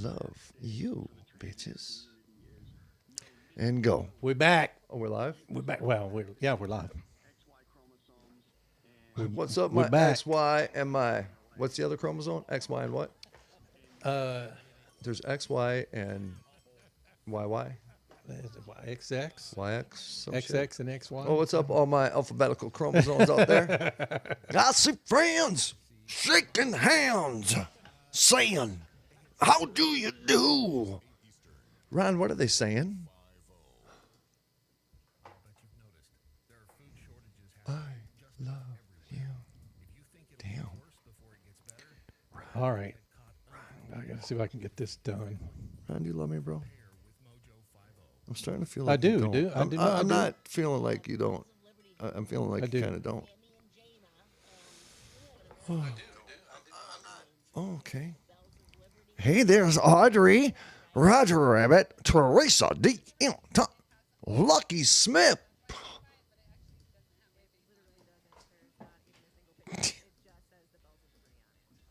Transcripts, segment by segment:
love you, bitches. And go. We're back. Oh, we're live? We're back. Well, we're live. What's up, we're my back. XY and my, what's the other chromosome? XY and what? There's XY and YY. XX, YX. Some XX, shit. and XY. Oh, what's up, all my alphabetical chromosomes out there? I see friends shaking hands, saying, "How do you do?" Ron, what are they saying? I love you. Damn. All right. I gotta see if I can get this done. Ron, do you love me, bro? I'm starting to feel I like you don't. do. I'm not feeling like you don't. I'm feeling like you kind of don't. Oh, okay. Hey, there's Audrey, Roger Rabbit, Teresa D. Lucky Smith.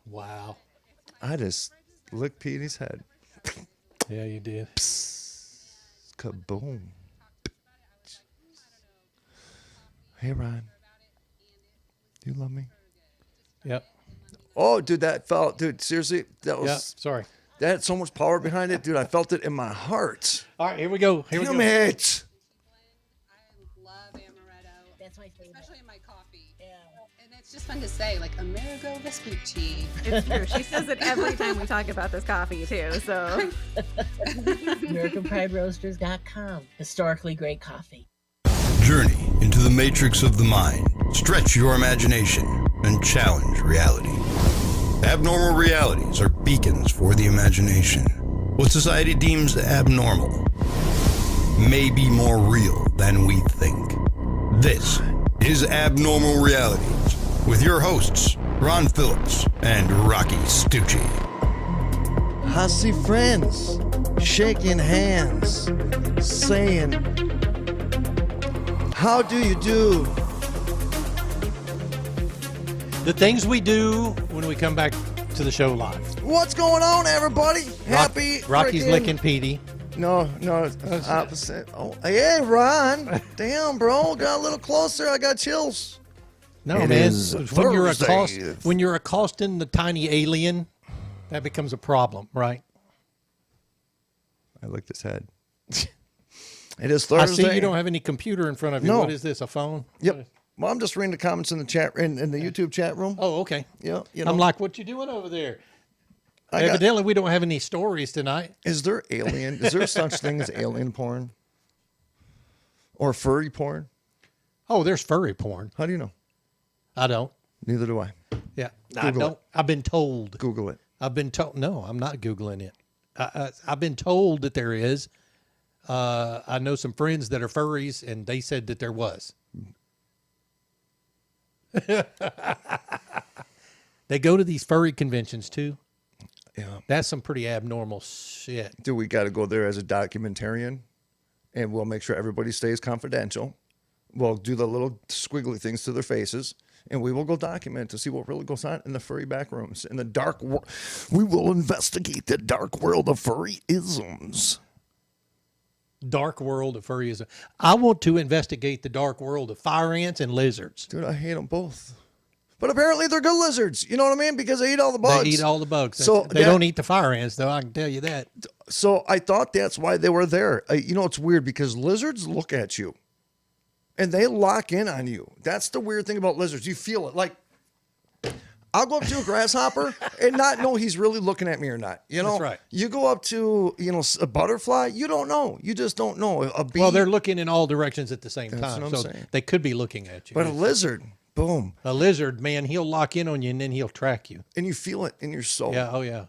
Wow. I just licked Petey's head. Yeah, you did. Kaboom. Hey, Ryan. Do you love me? Yep. Oh, dude, that felt, dude, seriously, that was, Yeah. Sorry. that had so much power behind it, dude. I felt it in my heart. All right, here we go. Damn it. I love amaretto. That's my favorite. Especially in my coffee. Yeah. And it's just fun to say, like, Amerigo Vespucci. It's true. She says it every time we talk about this coffee, too. So, AmericanPrideRoasters.com. Historically great coffee. Journey into the matrix of the mind. Stretch your imagination and challenge reality. Abnormal realities are beacons for the imagination. What society deems abnormal may be more real than we think. This is Abnormal Realities with your hosts, Ron Phillips and Rocky Stucci. I see friends shaking hands, saying, "How do you do?" The things we do when we come back to the show live. What's going on, everybody? Happy Rocky's frickin- licking Petey. No, it's opposite. Oh, hey, Ron. Damn, bro. Got a little closer. I got chills. No, It man. is When Thursday. you're accosting the tiny alien, that becomes a problem, right? I licked his head. It is I Thursday. see you don't have any computer in front of you. No. What is this, a phone? Yep. Well, I'm just reading the comments in the chat in the YouTube chat room. Oh, okay. Yeah, you know. I'm like, what you doing over there? I got- Evidently, we don't have any stories tonight. Is there such thing as alien porn? Or furry porn? Oh, there's furry porn. How do you know? I don't. Neither do I. Yeah, I Google don't. it. I've been told. Google it. I've been told. No, I'm not Googling it. I've been told that there is. I know some friends that are furries, and they said that there was. They go to these furry conventions too. Yeah. That's some pretty abnormal shit. Dude, we got to go there as a documentarian, and we'll make sure everybody stays confidential. We'll do the little squiggly things to their faces, and we will go document to see what really goes on in the furry back rooms. In the dark world, we will investigate the dark world of furry-isms. Dark world of furryism. I want to investigate the dark world of fire ants and lizards. Dude, I hate them both. But apparently they're good lizards. You know what I mean? Because they eat all the bugs. They eat all the bugs. So they don't eat the fire ants, though. I can tell you that. So I thought that's why they were there. You know, it's weird because lizards look at you and they lock in on you. That's the weird thing about lizards. You feel it. Like, I'll go up to a grasshopper and not know he's really looking at me or not. You know, That's right. You go up to, a butterfly, you don't know. You just don't know. A bee. Well, they're looking in all directions at the same That's time. what I'm So saying. they could be looking at you. But a lizard, boom. A lizard, man, he'll lock in on you and then he'll track you. And you feel it in your soul. Yeah, oh yeah.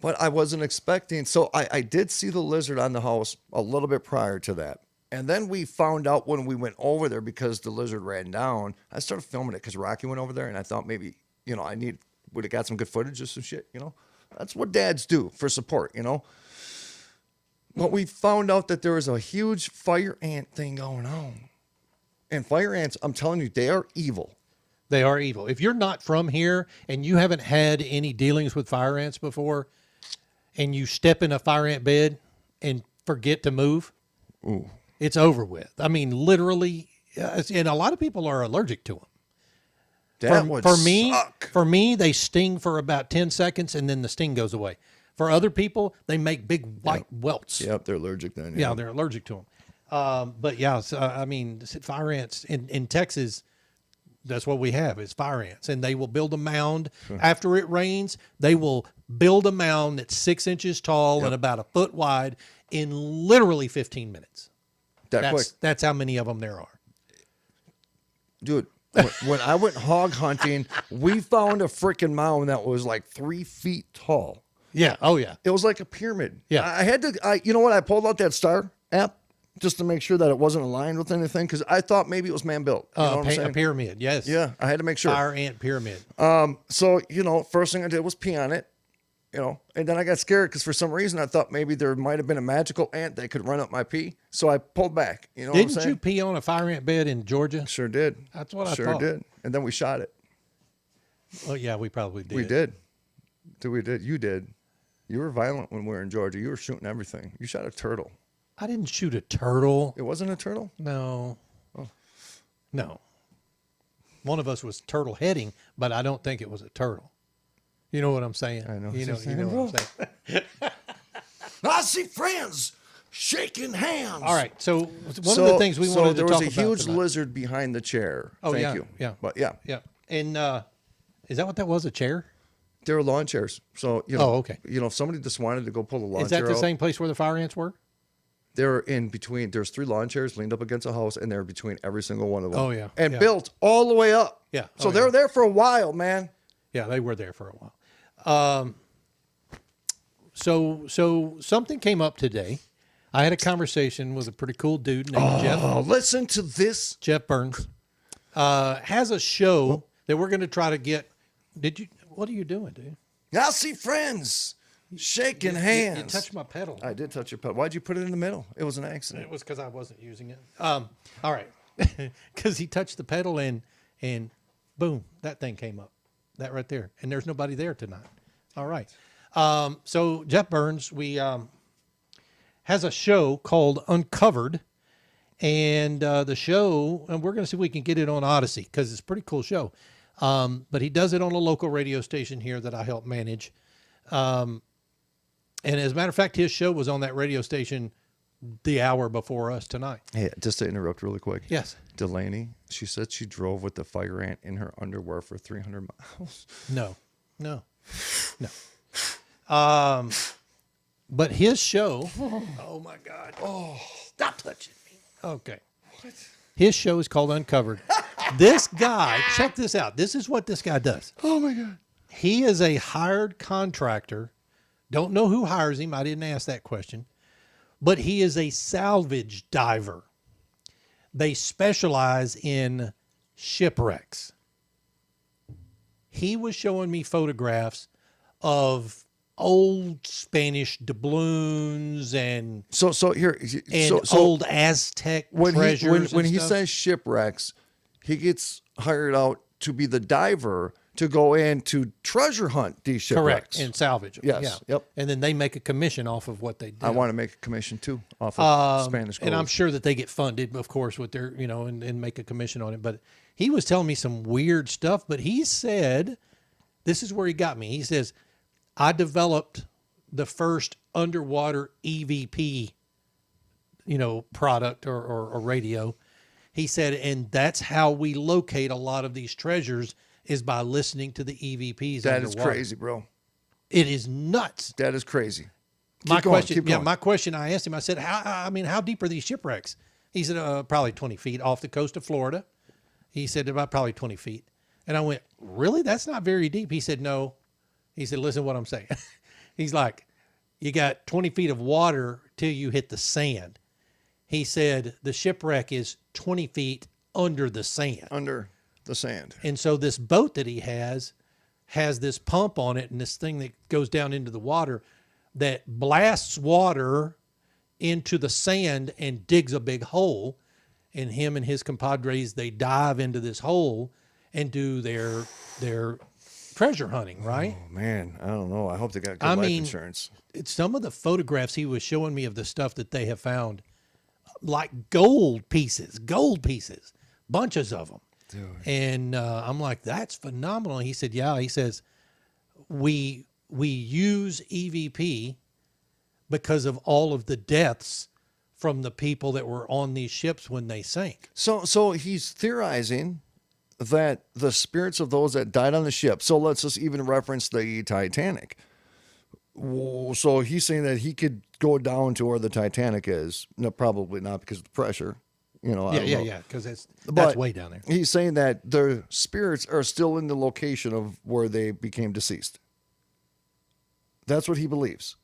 But I wasn't expecting. So I did see the lizard on the house a little bit prior to that. And then we found out when we went over there because the lizard ran down. I started filming it because Rocky went over there and I thought maybe, I would have got some good footage of some shit, That's what dads do for support, But we found out that there was a huge fire ant thing going on. And fire ants, I'm telling you, they are evil. They are evil. If you're not from here and you haven't had any dealings with fire ants before, and you step in a fire ant bed and forget to move, Ooh. it's over with. I mean, literally, and a lot of people are allergic to them. That would suck. For me, they sting for about 10 seconds and then the sting goes away. For other people, they make big white welts. Yep, they're allergic then. Yeah, they're allergic to them. But yeah, so, I mean, fire ants in Texas, that's what we have is fire ants. And they will build a mound. After it rains, they will build a mound that's 6 inches tall and about a foot wide in literally 15 minutes. Quick. That's how many of them there are. Dude, when I went hog hunting, we found a freaking mound that was like 3 feet tall. Yeah. Oh, yeah. It was like a pyramid. Yeah. I had to, you know what? I pulled out that star app just to make sure that it wasn't aligned with anything because I thought maybe it was man built. You know what I'm A saying? pyramid. Yes. Yeah, I had to make sure. Fire ant pyramid. So, first thing I did was pee on it, and then I got scared because for some reason I thought maybe there might have been a magical ant that could run up my pee. So I pulled back. You know what I'm Didn't saying? you pee on a fire ant bed in Georgia? Sure did. That's what I sure thought. did. And then we shot it. Oh, yeah, we probably did. We did. We did. You did. You were violent when we were in Georgia. You were shooting everything. You shot a turtle. I didn't shoot a turtle. It wasn't a turtle? No. Oh. No. One of us was turtle heading, but I don't think it was a turtle. You know what I'm saying? I know. You know what I'm saying? I see friends shaking hands. All right. So one of the things we wanted to talk about. There was a huge tonight. lizard behind the chair. Oh, Thank yeah, you. yeah. But yeah. Yeah. And is that what that was? A chair? They were lawn chairs. So, okay. If somebody just wanted to go pull the lawn Is that chair the out, same place where the fire ants were? they're in between. There's 3 lawn chairs leaned up against a house, and they're between every single one of them. Oh, yeah. And Yeah. built all the way up. Yeah. So Oh, they yeah. were there for a while, man. Yeah, they were there for a while. So something came up today. I had a conversation with a pretty cool dude named Jeff. Oh, listen to this. Jeff Burns has a show that we're going to try to get. What are you doing, dude? I see friends shaking hands. You touched my pedal. I did touch your pedal. Why'd you put it in the middle? It was an accident. It was because I wasn't using it. All right, because he touched the pedal and boom, that thing came up. That right there, and there's nobody there tonight. All right. So Jeff Burns, has a show called Uncovered, and the show, and we're going to see if we can get it on Odyssey because it's a pretty cool show. But he does it on a local radio station here that I help manage. And as a matter of fact, his show was on that radio station the hour before us tonight. Hey, just to interrupt really quick. Yes. Delaney, she said she drove with the fire ant in her underwear for 300 miles. No. But his show, oh my God. Oh, stop touching me. Okay. What? His show is called Uncovered. This guy, check this out. This is what this guy does. Oh my God. He is a hired contractor. Don't know who hires him. I didn't ask that question. But he is a salvage diver. They specialize in shipwrecks. He was showing me photographs of old Spanish doubloons and So here, old Aztec treasures. When and he stuff. says shipwrecks, he gets hired out to be the diver to go in to treasure hunt these shipwrecks. correct, and salvage them. Yes, Yeah. yep. And then they make a commission off of what they do. I want to make a commission too off of Spanish gold. And I'm sure that they get funded, of course, with their, and make a commission on it. But he was telling me some weird stuff. But he said, this is where he got me. He says, I developed the first underwater EVP, product or radio. He said, and that's how we locate a lot of these treasures is by listening to the EVPs. That is underwater. crazy, bro. It is nuts. That is crazy. My Keep going. question, I asked him, I said, how deep are these shipwrecks? He said, probably 20 feet off the coast of Florida. He said, about probably 20 feet. And I went, really? That's not very deep. He said, no. He said, listen to what I'm saying. He's like, you got 20 feet of water till you hit the sand. He said, the shipwreck is 20 feet under the sand. Under the sand. And so this boat that he has this pump on it and this thing that goes down into the water that blasts water into the sand and digs a big hole. And him and his compadres, they dive into this hole and do their treasure hunting, right? Oh, man, I don't know. I hope they got good I life mean, insurance. It's some of the photographs he was showing me of the stuff that they have found, like gold pieces, bunches of them. Dude. And I'm like, that's phenomenal. He said, yeah. He says, we use EVP because of all of the deaths from the people that were on these ships when they sank. So he's theorizing that the spirits of those that died on the ship. So let's just even reference the Titanic. So he's saying that he could go down to where the Titanic is. No, probably not because of the pressure. You know, Yeah, because that's But way down there. He's saying that their spirits are still in the location of where they became deceased. That's what he believes.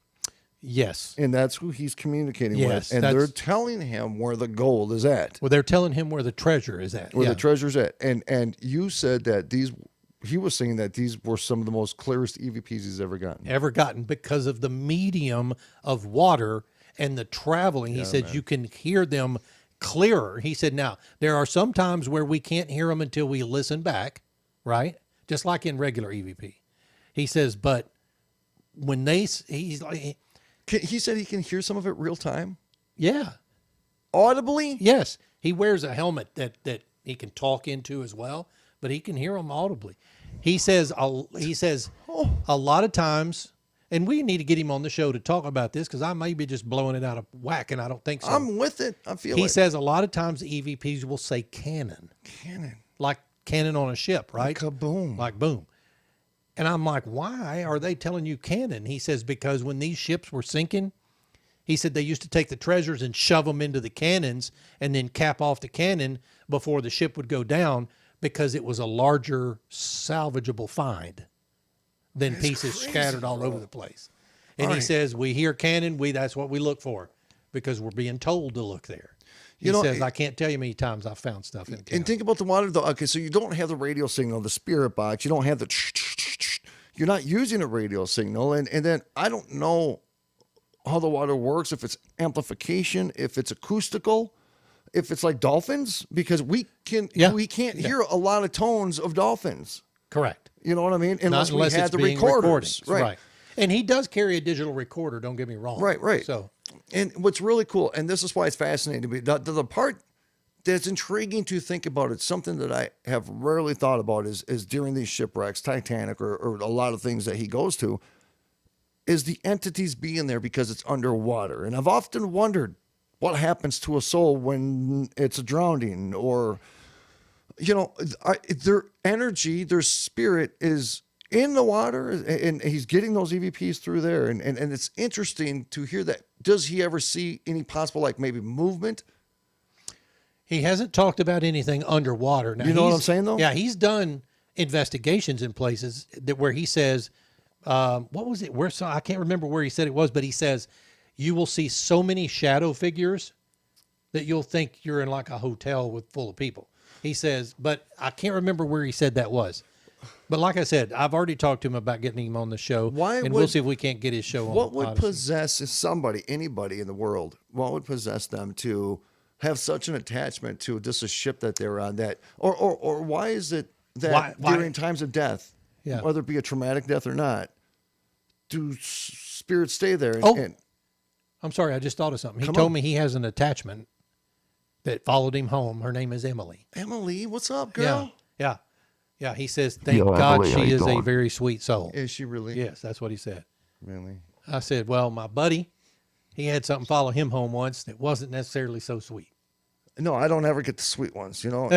Yes. And that's who he's communicating Yes, with. And that's- they're telling him where the gold is at. Well, they're telling him where the treasure is at. Where yeah. the treasure's at. And you said that he was saying that these were some of the most clearest EVPs he's ever gotten. Ever gotten because of the medium of water and the traveling. He said you can hear them clearer. He said, now, there are some times where we can't hear them until we listen back, right? Just like in regular EVP. He says, but when he's like, He said he can hear some of it real time, yeah, audibly. yes. He wears a helmet that he can talk into as well, but he can hear them audibly. He says a lot of times, and we need to get him on the show to talk about this because I may be just blowing it out of whack, and I don't think so. I'm with it. I feel He it. says a lot of times the EVPs will say cannon, like cannon on a ship, right? Kaboom. Like boom. And I'm like, why are they telling you cannon? He says, because when these ships were sinking, he said they used to take the treasures and shove them into the cannons and then cap off the cannon before the ship would go down because it was a larger salvageable find than pieces crazy, scattered all bro. over the place. And All he right. says, we hear cannon, that's what we look for because we're being told to look there. He You know, says, I can't tell you how many times I've found stuff in And cannon. think about the water, though. Okay, so you don't have the radio signal, the spirit box. You don't have the. You're not using a radio signal, and then I don't know how the water works. If it's amplification, if it's acoustical, if it's like dolphins, because we can't hear a lot of tones of dolphins. Correct. You know what I mean? Unless we it's had the being recorders, recorded. right? And he does carry a digital recorder. Don't get me wrong. Right. So And what's really cool, and this is why it's fascinating to me, the part that's intriguing to think about, it's something that I have rarely thought about is during these shipwrecks, Titanic or a lot of things that he goes to, is the entities being there because it's underwater. And I've often wondered what happens to a soul when it's a drowning or, you know, their energy, their spirit is in the water and he's getting those EVPs through there. And it's interesting to hear that. Does he ever see any possible, like maybe movement? he hasn't talked about anything underwater. Now, You know what he's- I'm saying, though? Yeah, he's done investigations in places where he says, what was it? I can't remember where he said it was, but he says you will see so many shadow figures that you'll think you're in like a hotel full of people. He says, but I can't remember where he said that was. But like I said, I've already talked to him about getting him on the show. We'll see if we can't get his show on. What would Odyssey. possess anybody in the world, what would possess them to have such an attachment to just a ship that they're on that, or why is it that Why- during times of death, Yeah. whether it be a traumatic death or not, do spirits stay there? Oh. I'm sorry, I just thought of something. He Come told on. me he has an attachment that followed him home. Her name is Emily. Emily, what's up, girl? Yeah. He says, thank Yo, God Emily, how she you is a doing? very sweet soul. Is she really? Yes, that's what he said. Really? I said, well, my buddy, he had something follow him home once that wasn't necessarily so sweet. No, I don't ever get the sweet ones. You know.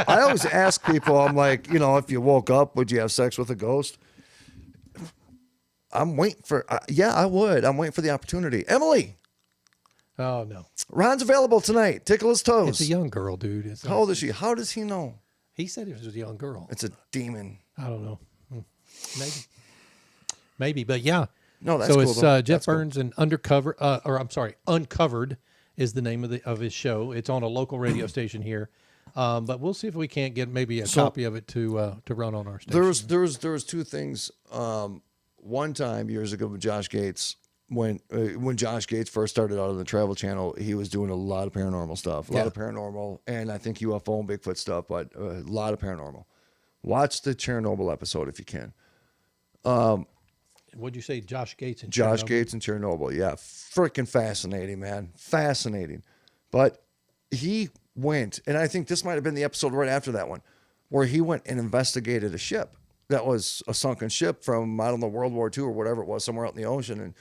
I always ask people. I'm like, if you woke up, would you have sex with a ghost? I'm waiting for. Yeah, I would. I'm waiting for the opportunity. Emily, Oh, no. Ron's available tonight. Tickle his toes. It's a young girl, dude. How old is she? How does he know? He said it was a young girl. It's a demon. I don't know. Maybe, but yeah. No, that's so cool, it's though. Jeff That's cool. Burns and Uncovered is the name of his show. It's on a local radio station here, but we'll see if we can't get maybe a copy of it to run on our station. There was two things. One time years ago with Josh Gates, when Josh Gates first started out on the Travel Channel, he was doing a lot of paranormal stuff, a lot of paranormal, and I think UFO and Bigfoot stuff, but a lot of paranormal. Watch the Chernobyl episode if you can. What'd you say, Josh Gates and Josh Chernobyl? Gates in Chernobyl. Yeah, freaking fascinating, man. Fascinating. But he went, and I think this might have been the episode right after that one, where he went and investigated a ship that was a sunken ship from, I don't know, World War II or whatever it was, somewhere out in the ocean. And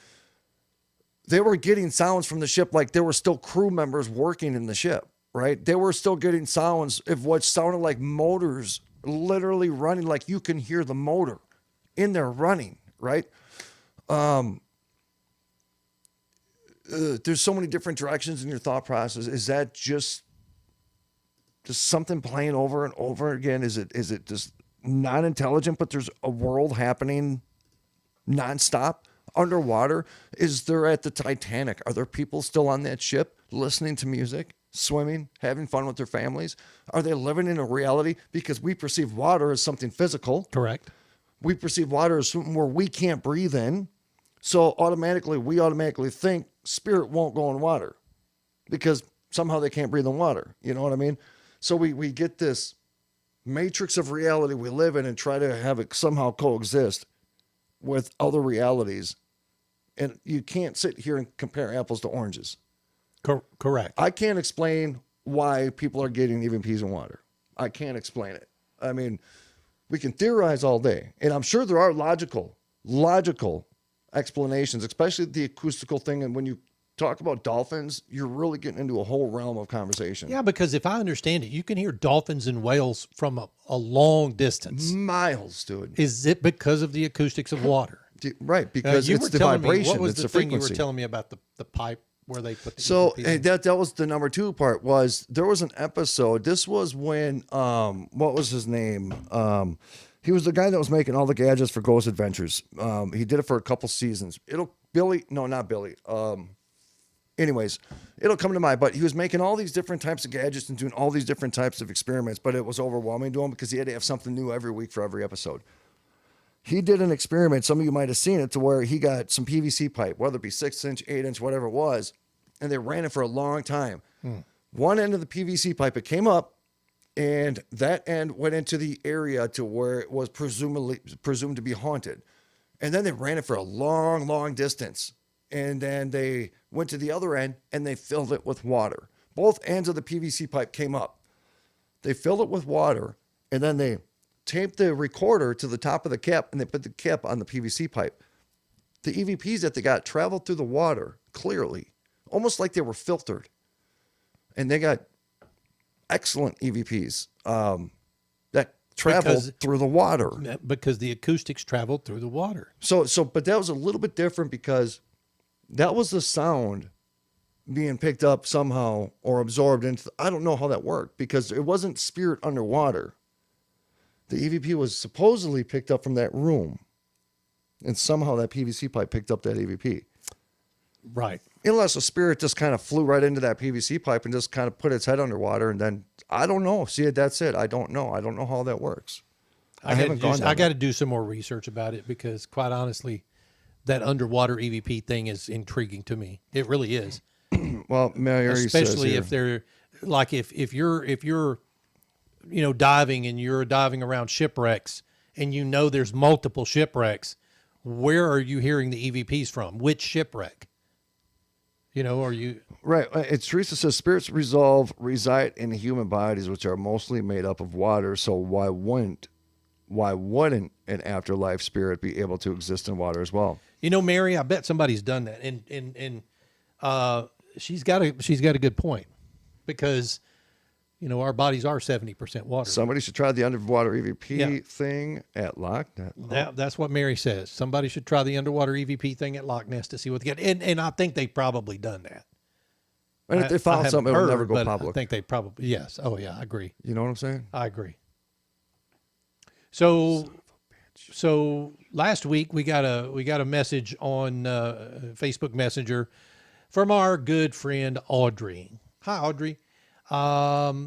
they were getting sounds from the ship like there were still crew members working in the ship, right? They were still getting sounds of what sounded like motors literally running, like you can hear the motor in there running, right? There's so many different directions in your thought process. Is that just something playing over and over again? Is it just not intelligent, but there's a world happening nonstop underwater? Is there at the Titanic? Are there people still on that ship listening to music, swimming, having fun with their families? Are they living in a reality? Because we perceive water as something physical. Correct. We perceive water as something where we can't breathe in. So we automatically think spirit won't go in water because somehow they can't breathe in water. You know what I mean? So we get this matrix of reality we live in and try to have it somehow coexist with other realities. And you can't sit here and compare apples to oranges. Correct. I can't explain why people are getting EVPs in water. I can't explain it. I mean, we can theorize all day, and I'm sure there are logical explanations, especially the acoustical thing. And when you talk about dolphins, you're really getting into a whole realm of conversation. Yeah, because if I understand it, you can hear dolphins and whales from a long distance. Miles, dude. Is it because of the acoustics of water? Right, because You it's were the telling me, vibration, what was it's the the thing you frequency. were telling me about the pipe where they put the So EVPs in? that was the number two part. Was there was an episode? This was when what was his name? He was the guy that was making all the gadgets for Ghost Adventures. He did it for a couple seasons. Not Billy. Anyways, it'll come to mind. But he was making all these different types of gadgets and doing all these different types of experiments. But it was overwhelming to him because he had to have something new every week for every episode. He did an experiment. Some of you might have seen it, to where he got some PVC pipe, whether it be 6-inch, 8-inch, whatever it was, and they ran it for a long time. One end of the PVC pipe, it came up, and that end went into the area to where it was presumed to be haunted. And then they ran it for a long, long distance. And then they went to the other end and they filled it with water. Both ends of the PVC pipe came up. They filled it with water, and then they taped the recorder to the top of the cap, and they put the cap on the PVC pipe. The EVPs that they got traveled through the water clearly, almost like they were filtered. And they got excellent EVPs that traveled through the water. Because the acoustics traveled through the water. But that was a little bit different because that was the sound being picked up somehow or absorbed into. I don't know how that worked because it wasn't spirit underwater. The EVP was supposedly picked up from that room, and somehow that PVC pipe picked up that EVP. Right. Unless a spirit just kind of flew right into that PVC pipe and just kind of put its head underwater, and then I don't know. See, that's it. I don't know. I don't know how that works. I got to do some more research about it because, quite honestly, that underwater EVP thing is intriguing to me. It really is. Well, Mary especially if they're like if you're diving and you're diving around shipwrecks and there's multiple shipwrecks, where are you hearing the EVPs from? Which shipwreck? Are you right? It's Teresa says spirits reside in human bodies, which are mostly made up of water. So why wouldn't an afterlife spirit be able to exist in water as well? Mary, I bet somebody's done that, and she's got a good point because our bodies are 70% water. Somebody should try the underwater EVP thing at Loch Ness. That's what Mary says. Somebody should try the underwater EVP thing at Loch Ness to see what they get. And I think they've probably done that. And if they found something, it would never go public. I think they probably, yes. Oh, yeah, I agree. You know what I'm saying? I agree. So last week we got a message on Facebook Messenger from our good friend Audrey. Hi, Audrey.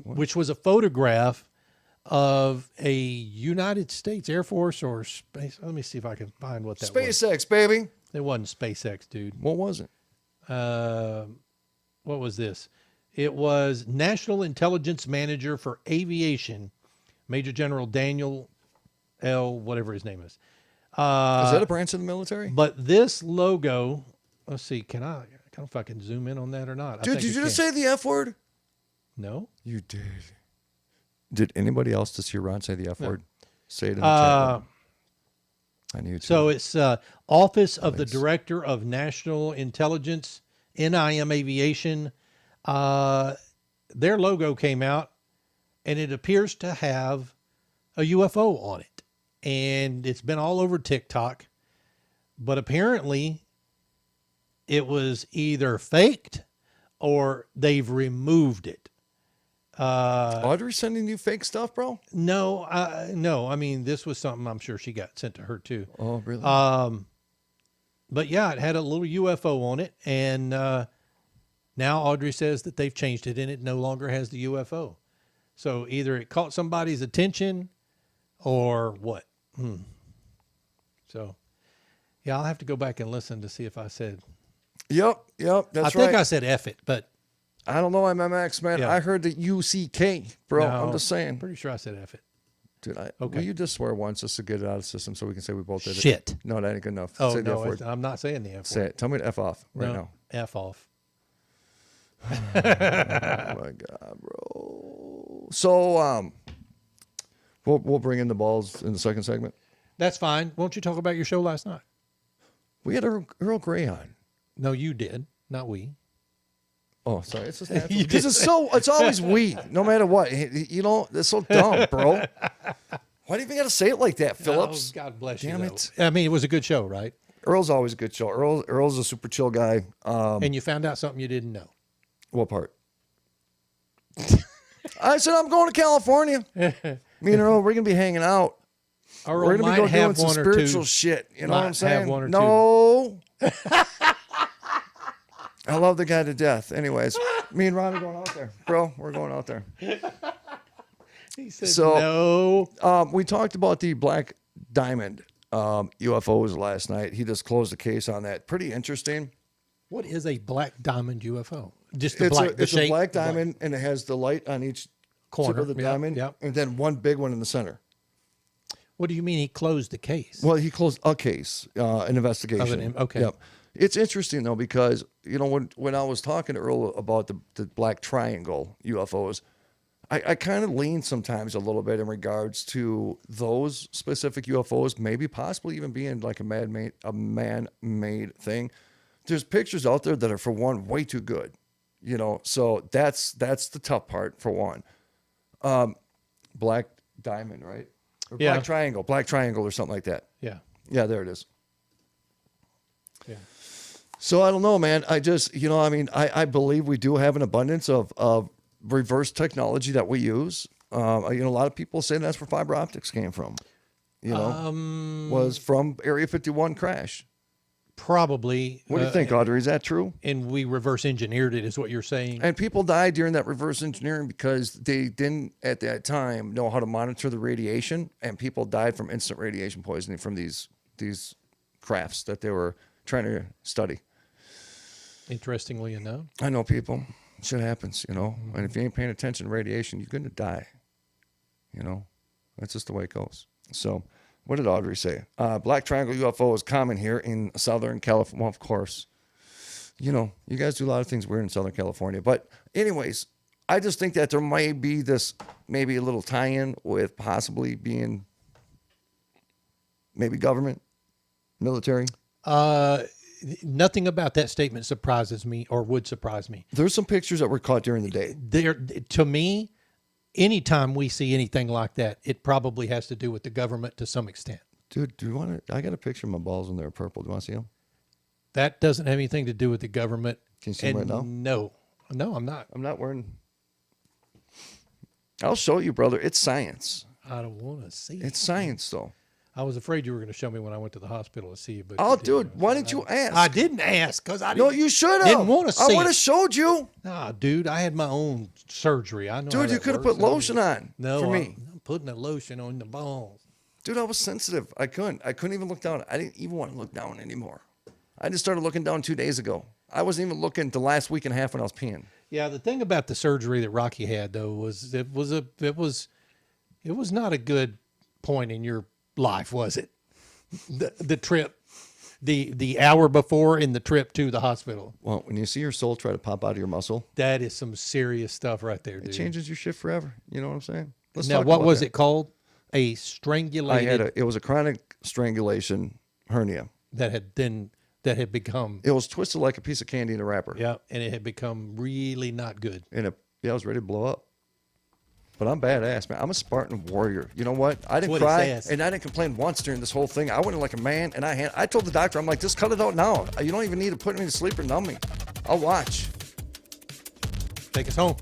Which was a photograph of a United States Air Force or space. Let me see if I can find what that was. SpaceX, baby. It wasn't SpaceX, dude. What was it? What was this? It was National Intelligence Manager for Aviation, Major General Daniel L., whatever his name is. Is that a branch of the military? But this logo, let's see, can I fucking zoom in on that or not? Dude, did you just say the F word? No. You did. Did anybody else to see Ron say the F word? Say it in the chat room. I knew. So it's Office of the Director of National Intelligence, NIM Aviation. Their logo came out, and it appears to have a UFO on it. And it's been all over TikTok. But apparently, it was either faked or they've removed it. Audrey sending you fake stuff, bro? No. I mean, this was something I'm sure she got sent to her too. Oh, really? But yeah, it had a little UFO on it, and now Audrey says that they've changed it, and it no longer has the UFO. So either it caught somebody's attention, or what? So, yeah, I'll have to go back and listen to see if I said. Yep, that's right. I think I said F it, but I don't know, MMX, man. Yeah. I heard the UCK, bro. no, I'm just saying. Pretty sure I said F it. Dude, Okay. will you just swear once just to get it out of the system so we can say we both did it? Shit. No, that ain't good enough. Oh, say the F no, word. I'm not saying the F Say word. it. Tell me to F off right now. F off. Oh my God, bro. So, we'll bring in the balls in the second segment. That's fine. Won't you talk about your show last night? We had Earl Grey on. No, you did, not we. Oh, sorry. It's just natural. Because it's always we, no matter what. You know, it's so dumb, bro. Why do you even got to say it like that, Phillips? Oh, God bless Damn you. Damn it. I mean, it was a good show, right? Earl's always a good show. Earl's a super chill guy. And you found out something you didn't know. What part? I said I'm going to California. Me and Earl, we're gonna be hanging out. Earl We're gonna might be doing have some one or spiritual two. shit. You know Might what I'm saying? have one or two. No. I love the guy to death. Anyways, me and Ron are going out there, bro. We're going out there. He said So, no. We talked about the Black Diamond UFOs last night. He just closed the case on that. Pretty interesting. What is a black diamond UFO? Just It's the a shape, black the black diamond, and it has the light on each corner tip of the diamond, Yep. and then one big one in the center. What do you mean he closed the case? Well, he closed a case, an investigation. Okay. Yep. It's interesting though because when I was talking to Earl about the Black Triangle UFOs, I kind of lean sometimes a little bit in regards to those specific UFOs, maybe possibly even being like a man-made thing. There's pictures out there that are, for one, way too good, you know. So that's the tough part for one. Black Diamond, right? Or Yeah. Black Triangle, or something like that. Yeah. Yeah, there it is. Yeah. So I don't know, man. I just, I believe we do have an abundance of reverse technology that we use. A lot of people say that's where fiber optics came from. Was from Area 51 crash. Probably. What do you think, Audrey? Is that true? And we reverse engineered it, is what you're saying. And people died during that reverse engineering because they didn't, at that time, know how to monitor the radiation, and people died from instant radiation poisoning from these crafts that they were trying to study. Interestingly enough. I know people. Shit happens, And if you ain't paying attention to radiation, you're going to die. That's just the way it goes. So, what did Audrey say? Black Triangle UFO is common here in Southern California. Well, of course. You guys do a lot of things weird in Southern California. But anyways, I just think that there might be maybe a little tie-in with possibly being maybe government, military. Nothing about that statement surprises me or would surprise me. There's some pictures that were caught during the day. To me, anytime we see anything like that, it probably has to do with the government to some extent. Dude, do you want to? I got a picture of my balls when they're purple. Do you want to see them? That doesn't have anything to do with the government. Can you see them right now? No, I'm not. I'm not wearing. I'll show you, brother. It's science. I don't want to see it. It's science, though. I was afraid you were going to show me when I went to the hospital to see you. But Oh, you didn't. dude, why didn't you ask? I didn't ask because I didn't. No, you should have. Didn't want to see I would have it. showed you. Nah, dude, I had my own surgery. I know. Dude, you could have put lotion on for me. I'm putting a lotion on the balls. Dude, I was sensitive. I couldn't even look down. I didn't even want to look down anymore. I just started looking down 2 days ago. I wasn't even looking the last week and a half when I was peeing. Yeah, the thing about the surgery that Rocky had though was it was not a good point in your life, was it? the trip, the hour before in the trip to the hospital. Well, when you see your soul try to pop out of your muscle, That is some serious stuff right there, dude. it changes your shit forever. You know what I'm saying? Let's Now, talk what about was that. it called? A I strangulated had it was a chronic strangulation hernia. that had become, It was twisted like a piece of candy in a wrapper. yeah, and it had become really not good. And I was ready to blow up. But I'm badass, man. I'm a Spartan warrior. You know what? I didn't what he cry says. and I didn't complain once during this whole thing. I went in like a man and I told the doctor, I'm like, just cut it out now. You don't even need to put me to sleep or numb me. I'll watch. Take us home.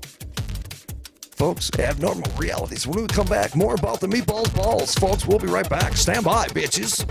Folks, abnormal realities. When we come back, more about the meatballs balls. Folks, we'll be right back. Stand by, bitches.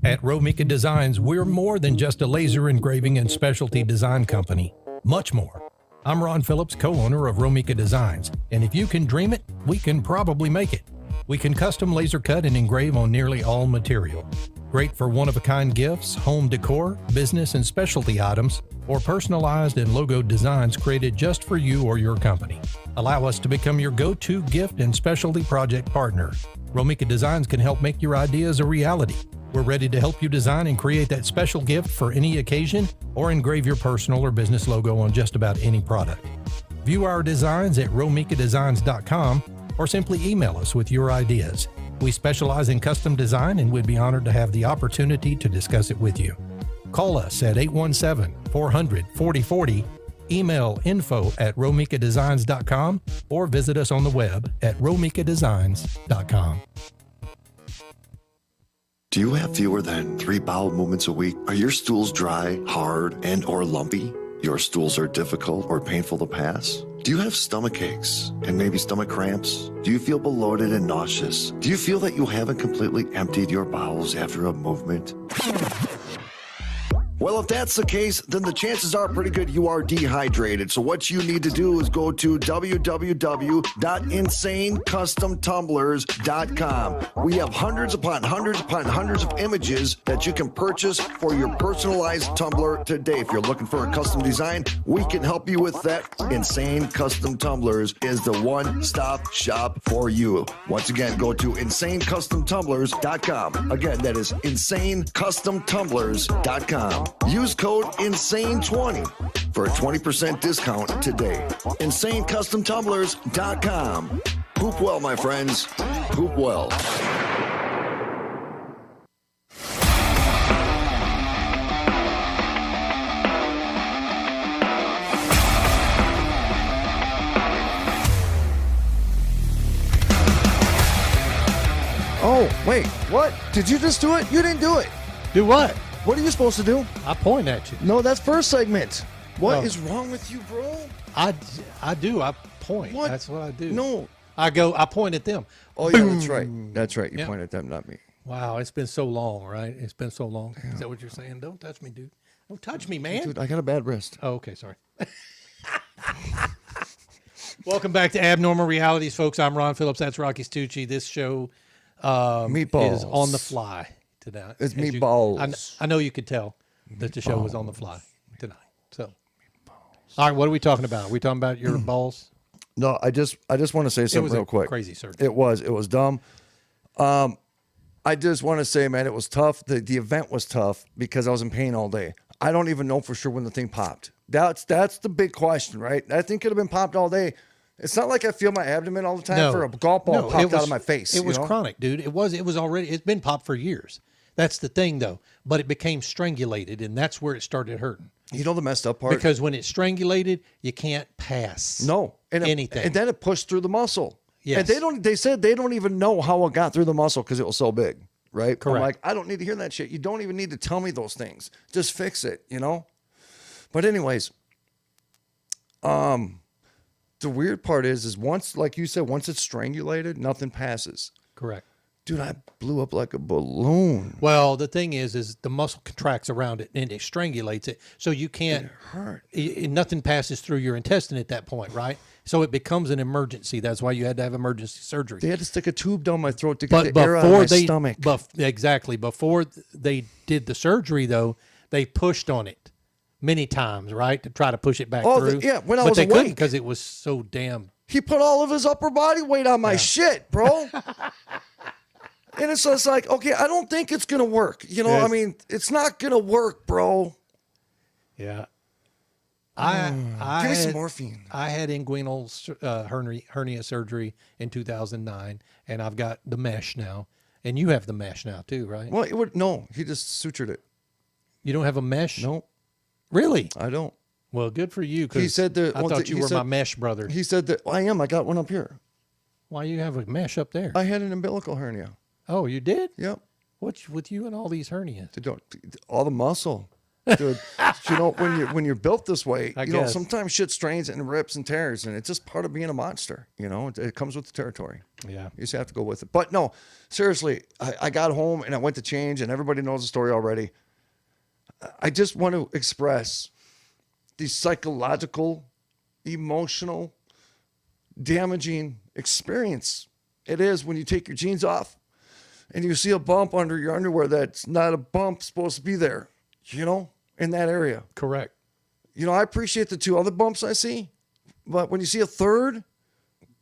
At Romika Designs, we're more than just a laser engraving and specialty design company. Much more. I'm Ron Phillips, co-owner of Romika Designs, and if you can dream it, we can probably make it. We can custom laser cut and engrave on nearly all material. Great for one-of-a-kind gifts, home decor, business and specialty items, or personalized and logo designs created just for you or your company. Allow us to become your go-to gift and specialty project partner. Romika Designs can help make your ideas a reality. We're ready to help you design and create that special gift for any occasion or engrave your personal or business logo on just about any product. View our designs at romikadesigns.com or simply email us with your ideas. We specialize in custom design and would be honored to have the opportunity to discuss it with you. Call us at 817-400-4040, email info@romikadesigns.com, or visit us on the web at romikadesigns.com. Do you have fewer than 3 bowel movements a week? Are your stools dry, hard, and or lumpy? Your stools are difficult or painful to pass? Do you have stomach aches and maybe stomach cramps? Do you feel bloated and nauseous? Do you feel that you haven't completely emptied your bowels after a movement? Well, if that's the case, then the chances are pretty good you are dehydrated. So what you need to do is go to www.insanecustomtumblers.com. We have hundreds upon hundreds upon hundreds of images that you can purchase for your personalized tumbler today. If you're looking for a custom design, we can help you with that. Insane Custom Tumblers is the one-stop shop for you. Once again, go to insanecustomtumblers.com. Again, that is insanecustomtumblers.com. Use code INSANE20 for a 20% discount today. InsaneCustomTumblers.com. Poop well, my friends. Poop well. Oh, wait. What? Did you just do it? You didn't do it. Do what? What are you supposed to do? I point at you. No, that's first segment. What is No. wrong with you, bro? I do. I point. What? That's what I do. No. I point at them. Oh, yeah, that's right. That's right. You Yeah. point at them, not me. Wow, it's been so long, right? It's been so long. Is that what you're saying? Don't touch me, dude. Don't touch me, man. Dude, I got a bad wrist. Oh, okay, sorry. Welcome back to Abnormal Realities, folks. I'm Ron Phillips. That's Rocky Stucci. This show Meatballs. is on the fly tonight. It's As you- meatballs. I know you could tell that the show was on the fly tonight. So, all right, what are we talking about? Are we talking about your balls? No, I just want to say It something was real a quick. crazy surgery. It was dumb. I just want to say, man, it was tough. The event was tough because I was in pain all day. I don't even know for sure when the thing popped. That's the big question, right? That thing could have been popped all day. It's not like I feel my abdomen all the time for a golf ball it popped was- out of my face. It was you know? chronic, dude. It was already. It's been popped for years. That's the thing, though. But it became strangulated, and that's where it started hurting. You know the messed up part? Because when it's strangulated, you can't pass. No. anything. And then it pushed through the muscle. Yes. And they said they don't even know how it got through the muscle because it was so big. Right? Correct. I'm like, I don't need to hear that shit. You don't even need to tell me those things. Just fix it, you know? But anyways, the weird part is once, like you said, once it's strangulated, nothing passes. Correct. Dude, I blew up like a balloon. Well, the thing is the muscle contracts around it and it strangulates it, so you can't. It hurt. Nothing passes through your intestine at that point, right? So it becomes an emergency. That's why you had to have emergency surgery. They had to stick a tube down my throat to But get the air out of my stomach. Exactly. Before they did the surgery, though, they pushed on it many times, right, to try to push it back Oh, through. yeah, when I but was they awake. couldn't because it was so damn. He put all of his upper body weight on my shit, bro. And it's just like, okay, I don't think it's going to work. You know, Yes. I mean, it's not going to work, bro. Yeah. I Give me some had- morphine. I had inguinal hernia surgery in 2009, and I've got the mesh now. And you have the mesh now too, right? Well, no, he just sutured it. You don't have a mesh? No, Really? I don't. Well, good for you. 'Cause He said that- I well, thought he you were said- my mesh brother. He said that I am. I got one up here. Why you have a mesh up there? I had an umbilical hernia. Oh, you did? Yep. What's with you and all these hernias? They don't, all the muscle. Dude, you know, when you're built this way, I you know, guess. sometimes shit strains and rips and tears, and it's just part of being a monster. You know, it comes with the territory. Yeah. You just have to go with it. But no, seriously, I got home and I went to change, and everybody knows the story already. I just want to express the psychological, emotional, damaging experience it is when you take your jeans off and you see a bump under your underwear that's not a bump supposed to be there, you know, in that area. Correct. You know, I appreciate the 2 other bumps I see, but when you see a third,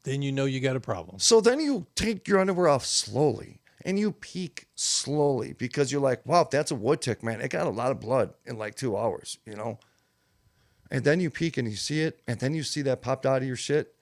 Then you know you got a problem. so then you take your underwear off slowly and you peek slowly because you're like, wow, if that's a wood tick, man, it got a lot of blood in like 2 hours, you know? And then you peek and you see it, and then you see that popped out of your shit.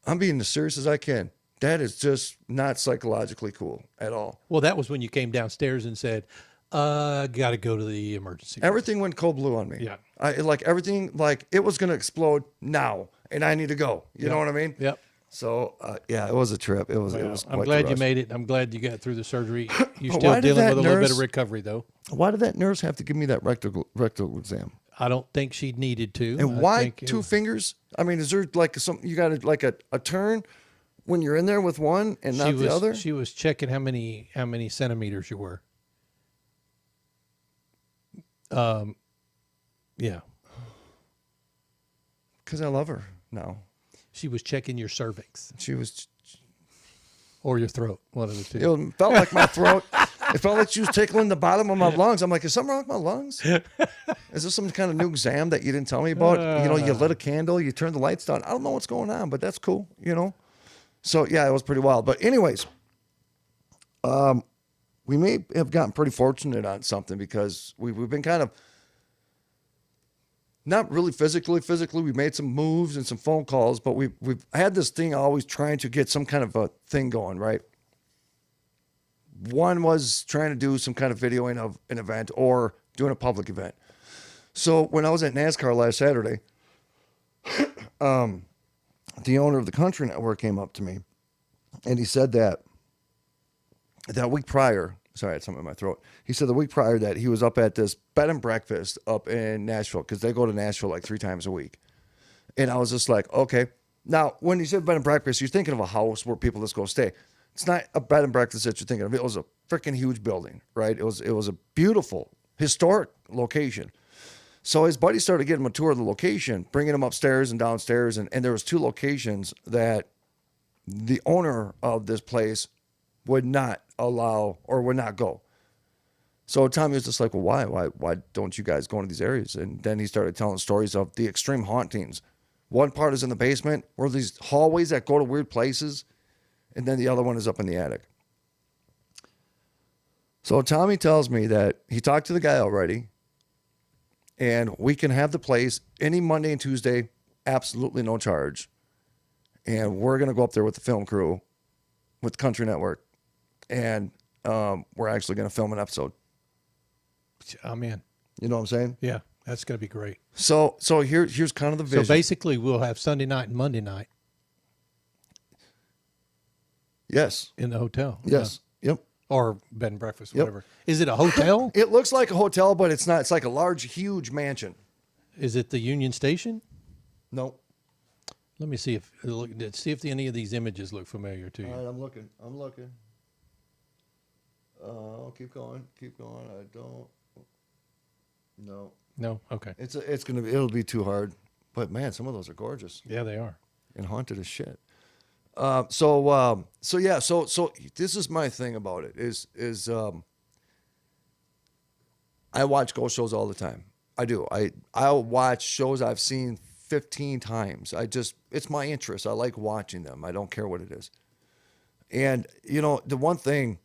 I'm being as serious as I can. That is just not psychologically cool at all. Well, that was when you came downstairs and said, got to go to the emergency room. Everything went cold blue on me. Yeah. Everything, like it was going to explode now, and I need to go. You know what I mean? Yep. So, yeah, it was a trip. It was I'm quite glad the you rush. made it. I'm glad you got through the surgery. You're But still why did dealing that with a little bit nurse- of recovery, though. Why did that nurse have to give me that rectal exam? I don't think she needed to. And I why think it 2 was- fingers? I mean, is there like you got like a turn when you're in there with one and not the other? She was checking how many centimeters you were. Yeah. Because I love her now. She was checking your cervix She was. or your throat, one of the two. It felt like my throat. It felt like she was tickling the bottom of my lungs. I'm like, is something wrong with my lungs? Is this some kind of new exam that you didn't tell me about? You know, you lit a candle, you turned the lights down. I don't know what's going on, but that's cool, you know? So, yeah, it was pretty wild. But anyways, we may have gotten pretty fortunate on something because we've been kind of not really physically. We made some moves and some phone calls, but we've had this thing always trying to get some kind of a thing going, right? One was trying to do some kind of videoing of an event or doing a public event. So when I was at NASCAR last Saturday, the owner of the Country Network came up to me and he said that week prior, sorry, I had something in my throat. He said the week prior that he was up at this bed and breakfast up in Nashville because they go to Nashville like 3 times a week. And I was just like, okay. Now, when you said bed and breakfast, you're thinking of a house where people just go stay. It's not a bed and breakfast that you're thinking of. It was a freaking huge building, right? It was a beautiful, historic location. So his buddy started getting him a tour of the location, bringing him upstairs and downstairs. And there was 2 locations that the owner of this place would not allow or would not go. So Tommy was just like, well, why don't you guys go into these areas? And then he started telling stories of the extreme hauntings. One part is in the basement, where these hallways that go to weird places, and then the other one is up in the attic. So Tommy tells me that he talked to the guy already, and we can have the place any Monday and Tuesday, absolutely no charge. And we're going to go up there with the film crew, with Country Network, and we're actually going to film an episode. I'm in. You know what I'm saying? Yeah, that's going to be great. So here's kind of the vision. So basically, we'll have Sunday night and Monday night Yes. in the hotel. Yes. Yep. Or bed and breakfast, Yep. whatever. Is it a hotel? It looks like a hotel, but it's not. It's like a large, huge mansion. Is it the Union Station? No. Let me see if any of these images look familiar to you. All right, I'm looking. Keep going. I don't. No. No. Okay. It'll be too hard. But man, some of those are gorgeous Yeah, they are. and haunted as shit. So this is my thing about it is I watch ghost shows all the time. I do. I'll watch shows I've seen 15 times. It's my interest. I like watching them. I don't care what it is. And the one thing,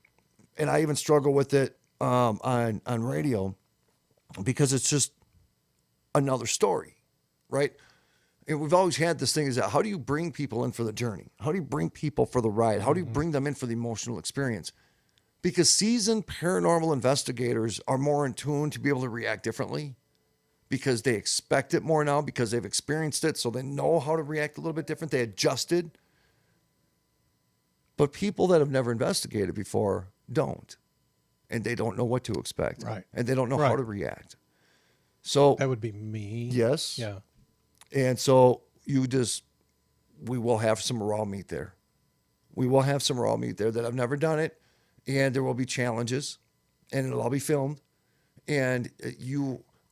and I even struggle with it on radio, because it's just another story, right? And we've always had this thing is that how do you bring people in for the journey? How do you bring people for the ride? How do you bring them in for the emotional experience? Because seasoned paranormal investigators are more in tune to be able to react differently, because they expect it more now, because they've experienced it, so they know how to react a little bit different. They adjusted. But people that have never investigated before don't. And they don't know what to expect. Right. And they don't know how to react. So That would be me. yes. Yeah. And so we will have some raw meat there. We will have some raw meat there that I've never done it. And there will be challenges, and it'll all be filmed. And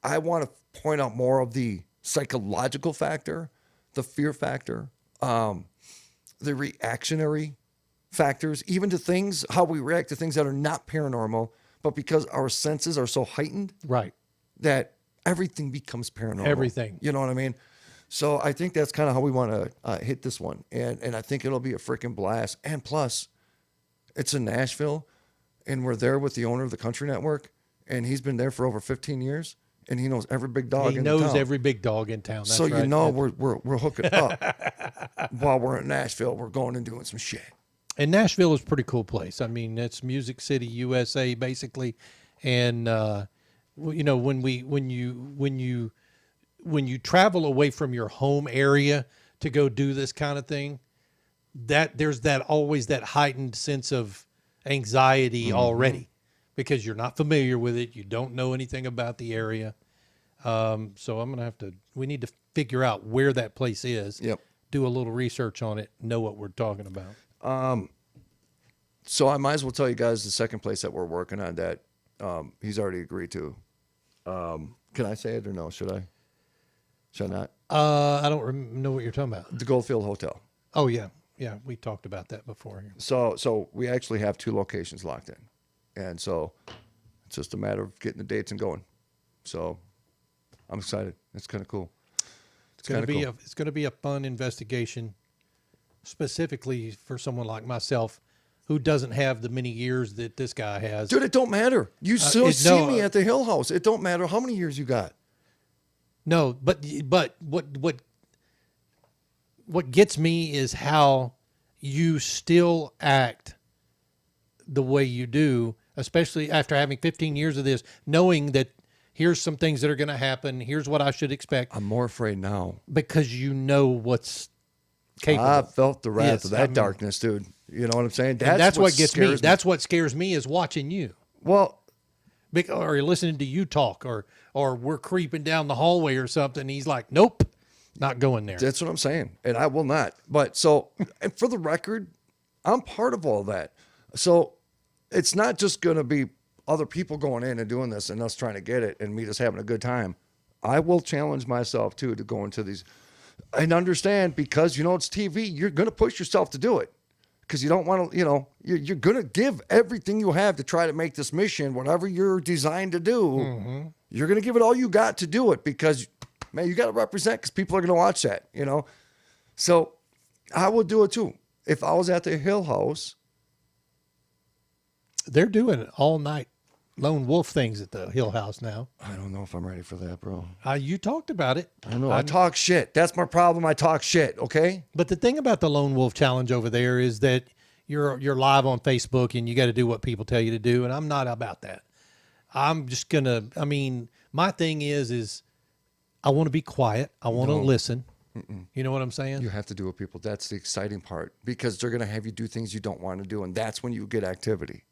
I want to point out more of the psychological factor, the fear factor, the reactionary factors, even to things, how we react to things that are not paranormal, but because our senses are so heightened, Right. that everything becomes paranormal. Everything. You know what I mean? So I think that's kind of how we want to hit this one. And I think it'll be a freaking blast. And plus, it's in Nashville, and we're there with the owner of the Country Network, and he's been there for over 15 years, and he knows every big dog He in knows town. every big dog in town. That's So right. we're hooking up while we're in Nashville. We're going and doing some shit. And Nashville is a pretty cool place. I mean, it's Music City, USA, basically. And when you travel away from your home area to go do this kind of thing, there's always that heightened sense of anxiety already, because you're not familiar with it. You don't know anything about the area. So we need to figure out where that place is. Yep. Do a little research on it, know what we're talking about. So I might as well tell you guys the second place that we're working on that he's already agreed to. Can I say it or no? Should I? Should I not? I don't know what you're talking about. The Goldfield Hotel. Oh, yeah. Yeah, we talked about that before. So we actually have 2 locations locked in. And so it's just a matter of getting the dates and going. So I'm excited. It's kind of cool. It's going to be a fun investigation, specifically for someone like myself who doesn't have the many years that this guy has. Dude, it don't matter. You still see me at the Hill House. It don't matter how many years you got. No, but what gets me is how you still act the way you do, especially after having 15 years of this, knowing that here's some things that are going to happen. Here's what I should expect. I'm more afraid now. Because you know what's capable. I felt the wrath of that darkness, dude. You know what I'm saying? That's what gets me. That's what scares me, is watching you. Well, or listening to you talk, or we're creeping down the hallway or something. And he's like, nope, not going there. That's what I'm saying. And I will not. But so, and for the record, I'm part of all that. So it's not just going to be other people going in and doing this and us trying to get it and me just having a good time. I will challenge myself too to go into these and understand, because, it's TV, you're going to push yourself to do it. Because you don't want to, you're going to give everything you have to try to make this mission, whatever you're designed to do. Mm-hmm. You're going to give it all you got to do it, because, man, you got to represent, because people are going to watch that, So I would do it too. If I was at the Hill House. They're doing all night lone wolf things at the Hill House now. I don't know if I'm ready for that, bro. You talked about it. I know. I talk shit. That's my problem. I talk shit. Okay. But the thing about the lone wolf challenge over there is that you're live on Facebook and you got to do what people tell you to do. And I'm not about that. I'm just my thing is I want to be quiet. I want to listen. Mm-mm. You know what I'm saying? You have to do it, people. That's the exciting part, because they're going to have you do things you don't want to do. And that's when you get activity.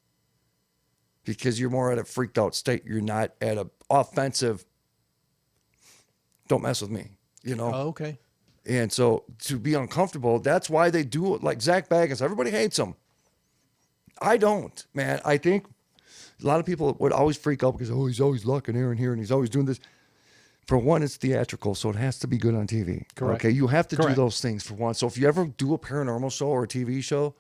Because you're more at a freaked out state. You're not at a offensive, don't mess with me, Oh, okay. And so to be uncomfortable, that's why they do it. Like Zach Baggins, everybody hates him. I don't, man. I think a lot of people would always freak out because, he's always locking Aaron here and he's always doing this. For one, it's theatrical, so it has to be good on TV. Correct. Okay, you have to do those things for one. So if you ever do a paranormal show or a TV show,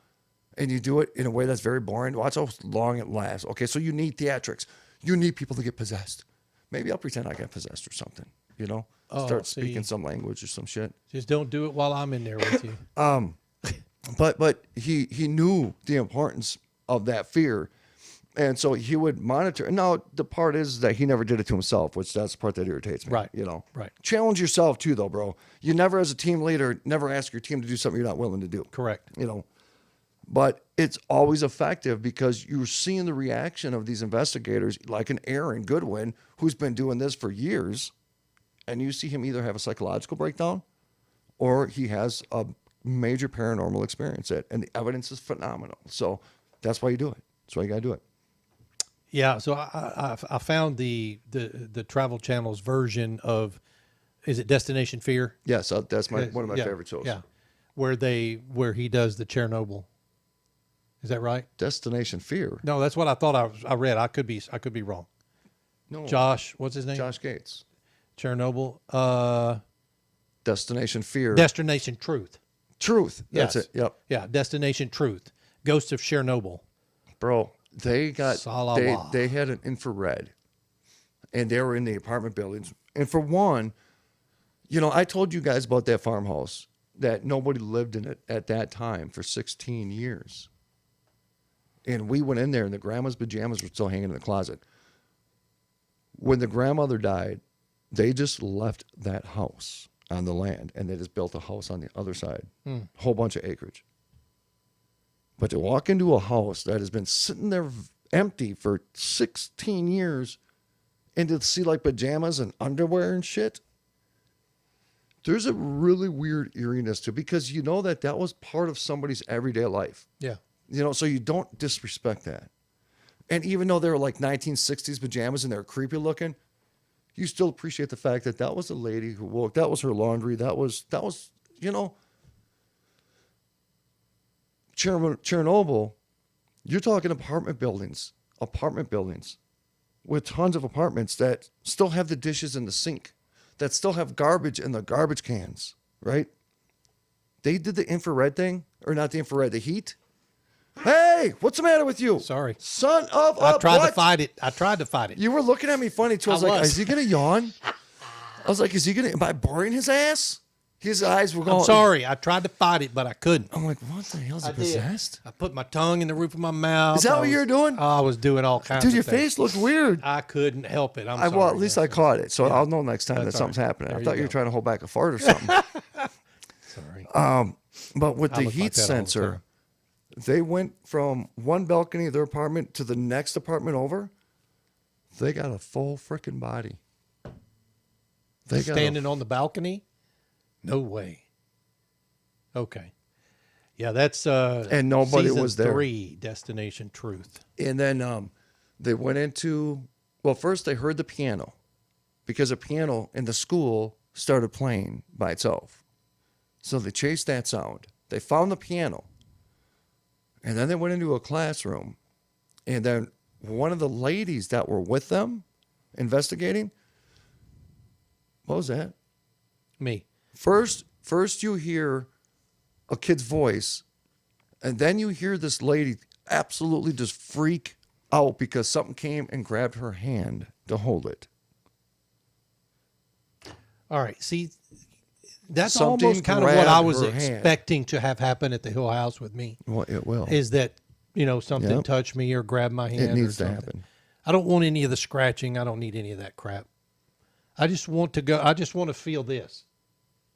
and you do it in a way that's very boring, watch how long it lasts. Okay, so you need theatrics. You need people to get possessed. maybe I'll pretend I got possessed or something, you know? Oh, Start see. speaking some language or some shit. Just don't do it while I'm in there with you. But he knew the importance of that fear. And so he would monitor. Now, the part is that he never did it to himself, which that's the part that irritates me. Right. You know? Right. Challenge yourself too, though, bro. You never, as a team leader, never ask your team to do something you're not willing to do. Correct. You know? But it's always effective because you're seeing the reaction of these investigators, like an Aaron Goodwin, who's been doing this for years. And you see him either have a psychological breakdown or he has a major paranormal experience. And the evidence is phenomenal. So that's why you do it. That's why you got to do it. Yeah, so I found the Travel Channel's version of, is it Destination Fear? Yes, that's one of my favorite shows. Yeah, where he does the Chernobyl. Is that right? Destination Fear. No, that's what I thought I read. I could be wrong. No, Josh, what's his name? Josh Gates. Chernobyl. Destination Fear. Destination Truth. Truth. That's Yes. it. Yep. Yeah, Destination Truth. Ghosts of Chernobyl. Bro, they Salawa. they had an infrared, and they were in the apartment buildings. And for one, you know, I told you guys about that farmhouse that nobody lived in it at that time for 16 years. And we went in there, and the grandma's pajamas were still hanging in the closet. When the grandmother died, they just left that house on the land, and they just built a house on the other side, whole bunch of acreage. But to walk into a house that has been sitting there empty for 16 years and to see like pajamas and underwear and shit, there's a really weird eeriness to it because you know that was part of somebody's everyday life. Yeah. You know, so you don't disrespect that. And even though they were like 1960s pajamas and they're creepy looking, you still appreciate the fact that was a lady who woke. That was her laundry. That was, you know, Chernobyl, you're talking apartment buildings with tons of apartments that still have the dishes in the sink, that still have garbage in the garbage cans, right? They did the infrared thing, or not the infrared, the heat. Hey, what's the matter with you? Sorry. Son of a I tried what? to fight it. I tried to fight it. You were looking at me funny, too. I was I like, was. is he going to yawn? I was like, am I boring his ass? His eyes were going. I'm sorry. I tried to fight it, but I couldn't. I'm like, what the hell is he did. possessed? I put my tongue in the roof of my mouth. Is that what you were doing? I was doing all kinds Dude, of your things. face looked weird. I couldn't help it. I'm sorry. Well, at least I caught it, so I'll know next time that That's something's all right. happening. There I you thought you were go. trying to hold back a fart or something. Sorry. But with I the look like heat that all the sensor, time. they went from one balcony of their apartment to the next apartment over. They got a full freaking body. They got Standing on the balcony? No way. Okay. Yeah, that's And nobody season was there. 3, Destination Truth. And then they went into, well, first they heard the piano because a piano in the school started playing by itself. So they chased that sound. They found the piano. And then they went into a classroom. And then one of the ladies that were with them investigating, what was that? Me. First you hear a kid's voice, and then you hear this lady absolutely just freak out because something came and grabbed her hand to hold it. All right. See, that's Something almost kind of what I grabbed was her hand. expecting to have happen at the Hill House with me. Well, it will. Is that, something Yep. touched me or grabbed my hand. It needs or to something. happen. I don't want any of the scratching. I don't need any of that crap. I just want to feel this.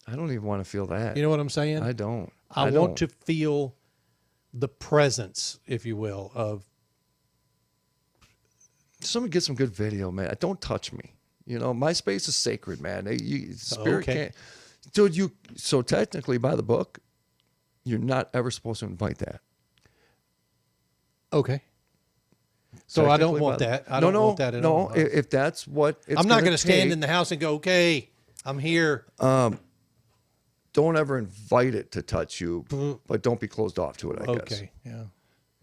I don't even want to feel that. You know what I'm saying? I don't. I don't. want to feel the presence, if you will, of Somebody get some good video, man. Don't touch me. My space is sacred, man. Spirit Okay. can't. Dude, so technically by the book, you're not ever supposed to invite that. okay. So I don't Technically want by the- that. I don't want that at all. No, if that's what it's I'm not going gonna to stand take, in the house and go, okay, I'm here. Don't ever invite it to touch you, but don't be closed off to it, I guess. Okay, yeah.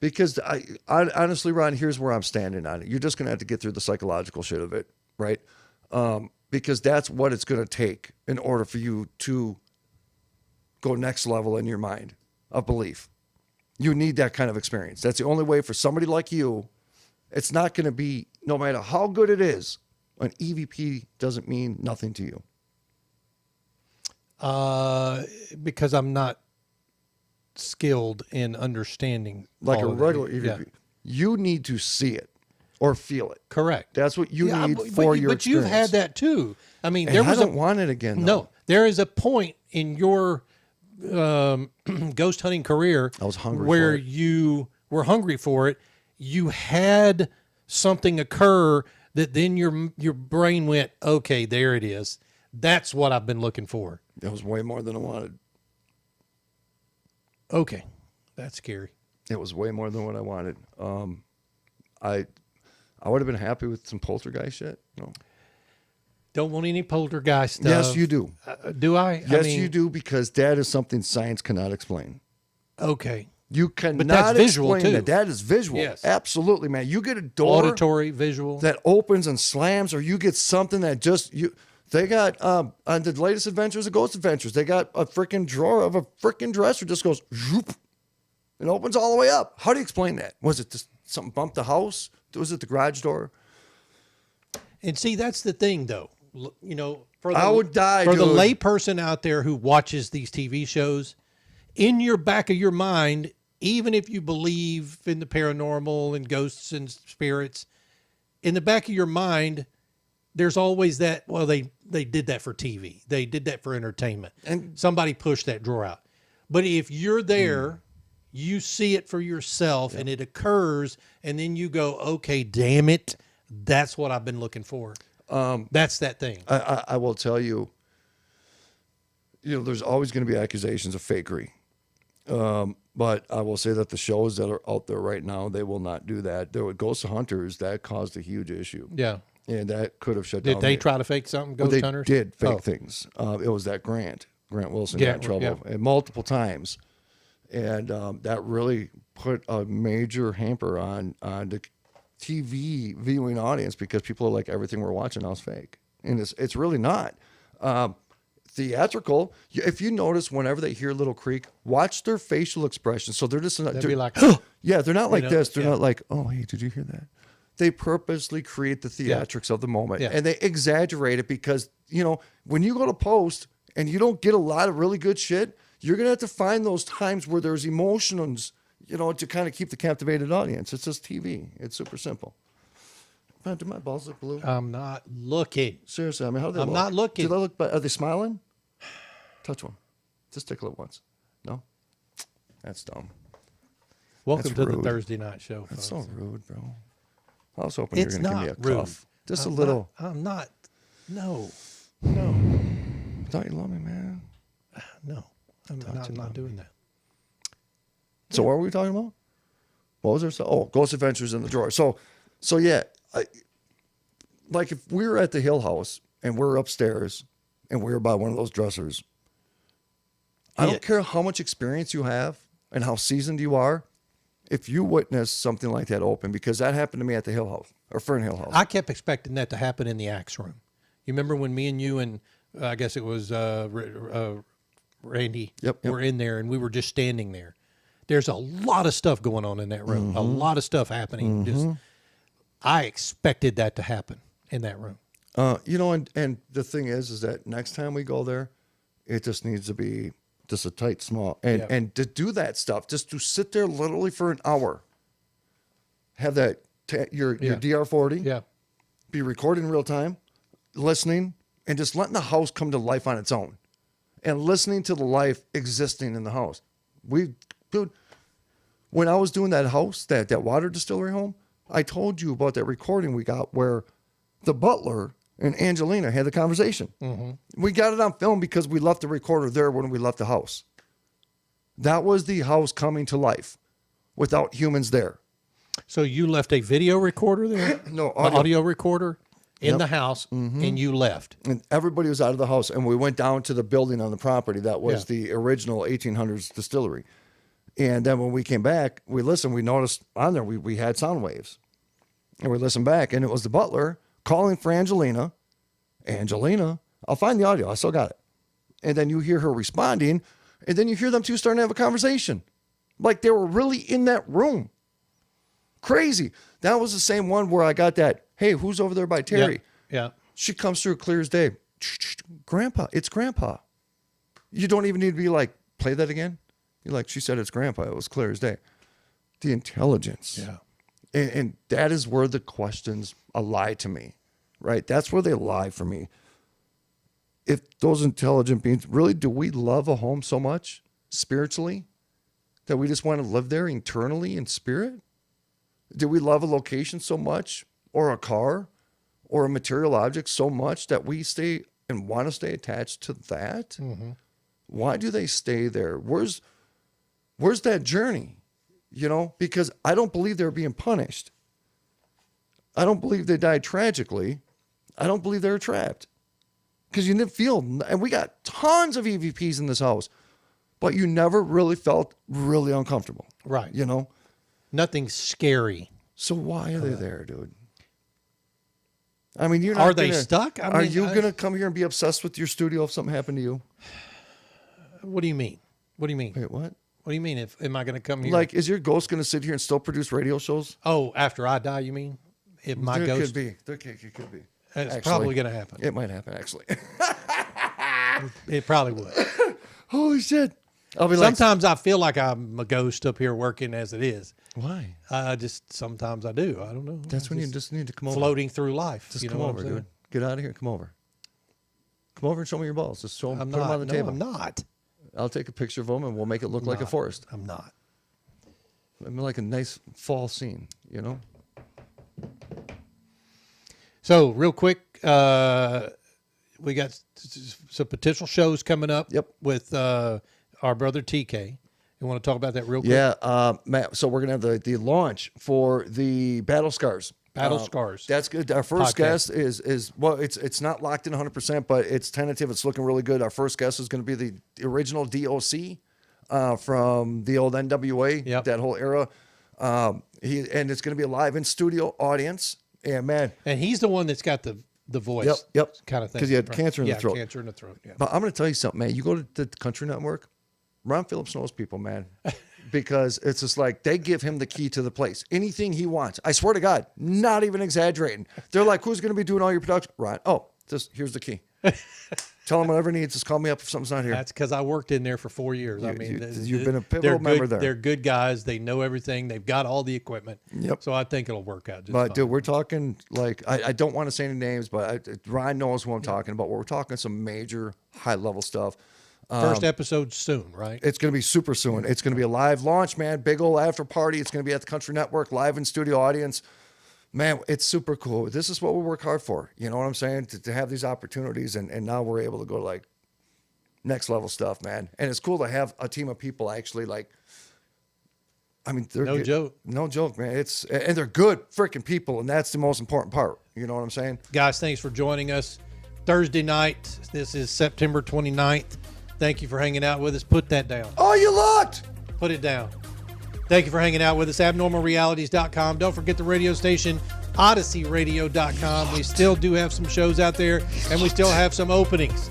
Because I honestly, Ron, here's where I'm standing on it. You're just going to have to get through the psychological shit of it, right? Because that's what it's going to take in order for you to go next level in your mind of belief. You need that kind of experience. That's the only way for somebody like you. It's not going to be, no matter how good it is, An EVP doesn't mean nothing to you. Because I'm not skilled in understanding Like all a of that. regular EVP. Yeah. You need to see it or feel it. Correct. That's what you need but, for your But you've experience. had that too. I mean, And there I was don't want it again, though. No, there is a point in your ghost hunting career I was hungry where for it. you were hungry for it. You had something occur that then your brain went, okay, there it is. That's what I've been looking for. It was way more than I wanted. Okay, that's scary. It was way more than what I wanted. I would have been happy with some poltergeist shit. No. Don't want any poltergeist stuff. Yes, you do. Do I? Yes, I mean, you do, because that is something science cannot explain. Okay. You cannot that's visual, explain too. that. That is visual. Yes. Absolutely, man. You get a door Auditory, visual. that opens and slams, or you get something that just you. They got on the latest adventures of Ghost Adventures. They got a freaking drawer of a freaking dresser just goes zoop, and opens all the way up. How do you explain that? Was it just something bumped the house? Was it the garage door? And see, that's the thing, though. You know, for the, I would die, for the dude. layperson out there who watches these TV shows. In your back of your mind, even if you believe in the paranormal and ghosts and spirits, in the back of your mind, there's always that. Well, they did that for TV. They did that for entertainment. And somebody pushed that drawer out. But if you're there, you see it for yourself, and it occurs, and then you go, okay, damn it, that's what I've been looking for. That's that thing. I will tell you, there's always going to be accusations of fakery. But I will say that the shows that are out there right now, they will not do that. There were Ghost Hunters that caused a huge issue. Yeah. And that could have shut down. Did they try to fake something, Ghost they Hunters? did fake Oh. things. It was that Grant Wilson Yeah, got in trouble yeah. and multiple times. And that really put a major hamper on the TV viewing audience, because people are like, everything we're watching now is fake. And it's really not. Theatrical, if you notice, whenever they hear a little creak, watch their facial expressions. So they're just not, They'd be like, yeah, they're not like know, this. They're yeah. not like, oh, hey, did you hear that? They purposely create the theatrics of the moment, Yeah. and they exaggerate it because, when you go to post and you don't get a lot of really good shit, you're going to have to find those times where there's emotions, to kind of keep the captivated audience. It's just TV. It's super simple. Man, do my balls look blue? I'm not looking. Seriously, I mean, how do they I'm look? not looking. Do they look, are they smiling? Touch one. Just tickle it once. No? That's dumb. Welcome That's to the rude. Thursday night show. That's folks. so rude, bro. I was hoping you were It's going to give me a not rude. cuff. Just I'm a little. I'm not. No. Thought you love me, man. No. I'm not doing that. So what were we talking about? What was there? Oh, Ghost Adventures in the drawer. So yeah, like if we were at the Hill House and we're upstairs and we're by one of those dressers, I don't care how much experience you have and how seasoned you are, if you witness something like that open, because that happened to me at the Hill House or Fern Hill House. I kept expecting that to happen in the axe room. You remember when me and you and I guess it was Randy Yep. were in there and we were just standing there. There's a lot of stuff going on in that room. A lot of stuff happening. Just I expected that to happen in that room. And the thing is that next time we go there, it just needs to be just a tight, small, and to do that stuff, just to sit there literally for an hour, have that your DR40, be recording in real time, listening, and just letting the house come to life on its own, and listening to the life existing in the house. Dude, when I was doing that house, that water distillery home, I told you about that recording we got where the butler and Angelina had the conversation. We got it on film because we left the recorder there when we left the house. That was the house coming to life without humans there. So you left a video recorder there? No, audio recorder in the house, and you left. And everybody was out of the house, and we went down to the building on the property that was the original 1800s distillery. And then when we came back, we listened. We noticed on there we had sound waves. And we listened back, and it was the butler calling for Angelina. Angelina, I'll find the audio. I still got it. And then you hear her responding, and then you hear them two starting to have a conversation. Like they were really in that room. Crazy. That was the same one where I got that, hey, who's over there by Terry? Yeah. She comes through clear as day. Grandpa, it's Grandpa. You don't even need to be like, play that again. You're like, she said it's Grandpa. It was clear as day. The intelligence. Yeah. And that is where the questions lie to me, right? That's where they lie for me. If those intelligent beings, really, do we love a home so much spiritually that we just want to live there eternally in spirit? Do we love a location so much, or a car, or a material object so much that we stay and want to stay attached to that? Mm-hmm. Why do they stay there? Where's that journey? You know, because I don't believe they're being punished. I don't believe they died tragically. I don't believe they were trapped. Because you didn't feel, and we got tons of EVPs in this house, but you never really felt really uncomfortable. Right. You know? Nothing scary. So why are they there, dude? I mean, you're not Are they stuck? I are mean, you going to come here and be obsessed with your studio if something happened to you? What do you mean? What do you mean? Wait, what? What do you mean? Am I going to come here? Like, is your ghost going to sit here and still produce radio shows? Oh, after I die, you mean? If my There ghost. could be. It could be. It's Actually, probably going to happen. It might happen, actually. It probably would. Holy shit. I'll be like, Sometimes I feel like I'm a ghost up here working as it is. why? Sometimes I do. I don't know. That's when you just need to come over. floating through life. Just you know come what over, I'm saying? dude. Get out of here. Come over. Come over and show me your balls. Just show them, I'm put them not. on the No, table. I'm not. I'll take a picture of them and we'll make it look like a not. forest. I'm not. I mean, like a nice fall scene, you know? So real quick, we got some potential shows coming up. Yep. With our brother TK. You want to talk about that real quick? Yeah, Matt. So we're gonna have the launch for the Battle Scars. Battle Scars. That's good. Our first Podcast. guest is well, it's not locked in 100%, but it's tentative. It's looking really good. Our first guest is going to be the original DOC from the old NWA. Yep. That whole era. And it's going to be a live in studio audience. And man, And he's the one that's got the voice. Yep. Kind of thing. Because he had Right. cancer in the throat. Cancer in the throat. Yeah. But I'm going to tell you something, man. You go to the Country Network, Ron Phillips knows people, man. Because it's just like they give him the key to the place. Anything he wants. I swear to God, not even exaggerating. They're like, who's going to be doing all your production? Ron. Oh, here's the key. Tell him whatever he needs. Just call me up if something's not here. That's because I worked in there for 4 years. I mean, you've been a pivotal they're member good, there. They're good guys. They know everything. They've got all the equipment. Yep. So I think it'll work out just But fine. dude, we're talking like I don't want to say any names, but Ryan knows who I'm talking about. We're talking some major high level stuff. First episode soon, right? It's going to be super soon. It's going to be a live launch, man. Big old after party. It's going to be at the Country Network, live in studio audience. Man, it's super cool. This is what we work hard for. You know what I'm saying? To have these opportunities, and now we're able to go like next level stuff, man. And it's cool to have a team of people actually like. I mean, they're No joke. No joke, man. And they're good freaking people, and that's the most important part. You know what I'm saying? Guys, thanks for joining us. Thursday night. This is September 29th. Thank you for hanging out with us. Put that down. Oh, you looked. Put it down. Thank you for hanging out with us. AbnormalRealities.com. Don't forget the radio station, OdysseyRadio.com. We still do have some shows out there, and we still have some openings.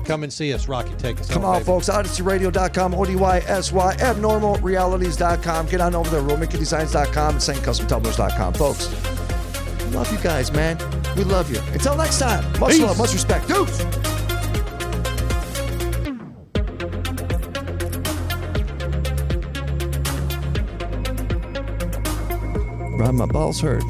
Come and see us. Rocky, take us Come home, on, baby. folks. OdysseyRadio.com, ODYSY, AbnormalRealities.com. Get on over there, RomanKidDesigns.com, and SaintCustomTumblers.com. Folks, we love you guys, man. We love you. Until next time, much Peace. love, much respect. Deuce. Ron, my balls hurt.